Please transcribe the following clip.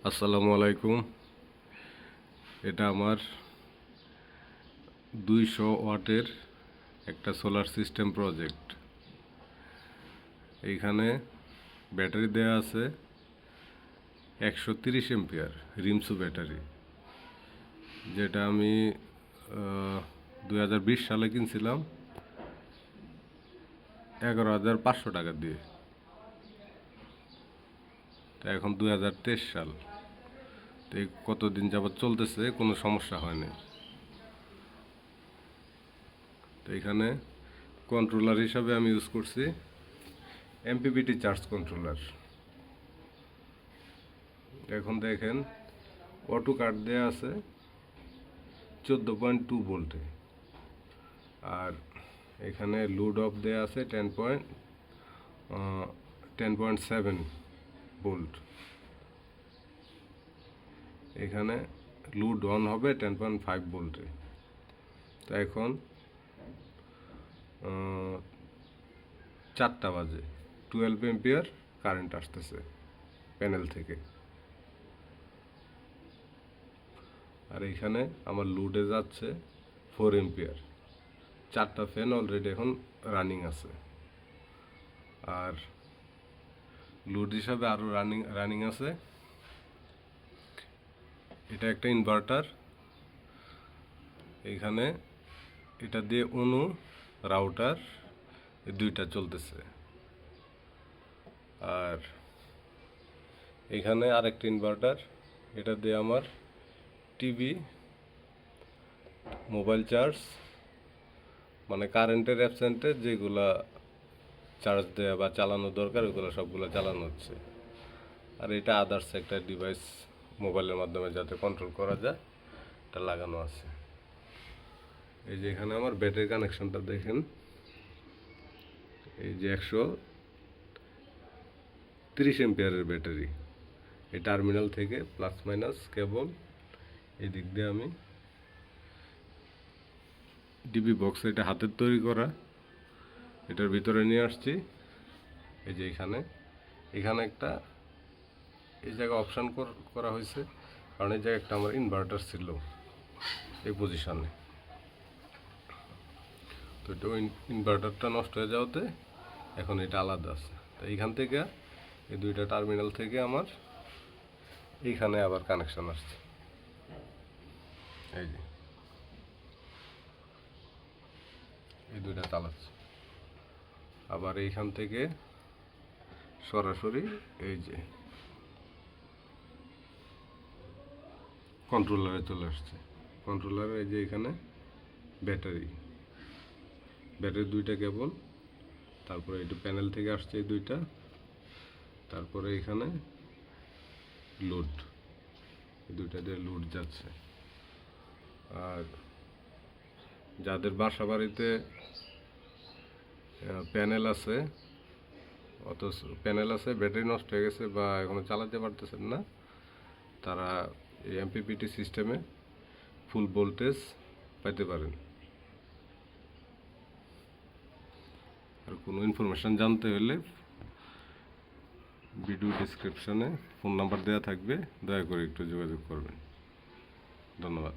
আসসালামু আলাইকুম। এটা আমার 200 ওয়াটের একটা সোলার সিস্টেম প্রজেক্ট। এইখানে ব্যাটারি দেয়া আছে 130 এম্পিয়ার রিমসু ব্যাটারি, যেটা আমি 2020 সালে কিনছিলাম 11,500 টাকা দিয়ে। তা এখন 2023 সাল, তো এই কতদিন যাবৎ চলতেছে, কোনো সমস্যা হয়নি। তো এখানে কন্ট্রোলার হিসাবে আমি ইউজ করছি এমপিপিটি চার্জ কন্ট্রোলার। এখন দেখেন অটো কাট দেয়া আছে 14.2 ভোল্টে, আর এখানে লোড অফ দেয়া আছে 10.7 ভোল্ট। এখানে লোড অন হবে 10.5 ভোল্টে। তো এখন 4টা বাজে, 12 এম্পিয়ার কারেন্ট আসতেছে প্যানেল থেকে। আর এইখানে আমার লোডে যাচ্ছে 4 এম্পিয়ার। 4টা ফ্যান অলরেডি এখন রানিং আছে, আর লোড হিসাবে আরও রানিং আছে। এটা একটা ইনভার্টার, এখানে এটা দিয়ে অনু রাউটার এই দুইটা চলতেছে। আর এখানে আরেকটা ইনভার্টার, এটা দিয়ে আমার টিভি, মোবাইল চার্জ, মানে কারেন্টের অ্যাবসেন্টে যেগুলা চার্জ দেওয়া বা চালানো দরকার ওগুলো সবগুলো চালানো হচ্ছে। আর এটা আদার্স একটা ডিভাইস মোবাইলের মাধ্যমে যাতে কন্ট্রোল করা যায় এটা লাগানো আছে। এই যে এখানে আমার ব্যাটারি কানেকশনটা দেখেন, এই যে 130 এম্পিয়ারের ব্যাটারি। এই টার্মিনাল থেকে প্লাস মাইনাস কেবল এই দিক দিয়ে আমি ডিবি বক্স, এটা হাতের তৈরি করা, এটার ভিতরে নিয়ে আসছি। এই যে এখানে একটা এই জায়গায় অপশান করা হয়েছে, কারণ এই জায়গায় একটা আমার ইনভার্টার ছিল এই পজিশনে। তো এটা ইনভার্টারটা নষ্ট হয়ে যাওয়াতে এখন এটা আলাদা আছে। তো এইখান থেকে এই দুইটা টার্মিনাল থেকে আমার এইখানে আবার কানেকশন আসছে। এই যে এই দুইটা চালাচ্ছে, আবার এইখান থেকে সরাসরি এই যে কন্ট্রোলারে চলে আসছে। কন্ট্রোলারে এই যে এখানে ব্যাটারি দুইটা কেবল, তারপরে এটা প্যানেল থেকে আসছে এই দুইটা, তারপরে এখানে লোড, এই দুইটা দিয়ে লোড যাচ্ছে। আর যাদের বাসা বাড়িতে প্যানেল আছে, ব্যাটারি নষ্ট হয়ে গেছে বা এখনো চালাতে পারতেছেন না, তারা এই এমপিপিটি সিস্টেমে ফুল ভোল্টেজ পাইতে পারেন। আর কোনো ইনফরমেশান জানতে হলে ভিডিও ডেসক্রিপশনে ফোন নাম্বার দেওয়া থাকবে, দয়া করে একটু যোগাযোগ করবেন। ধন্যবাদ।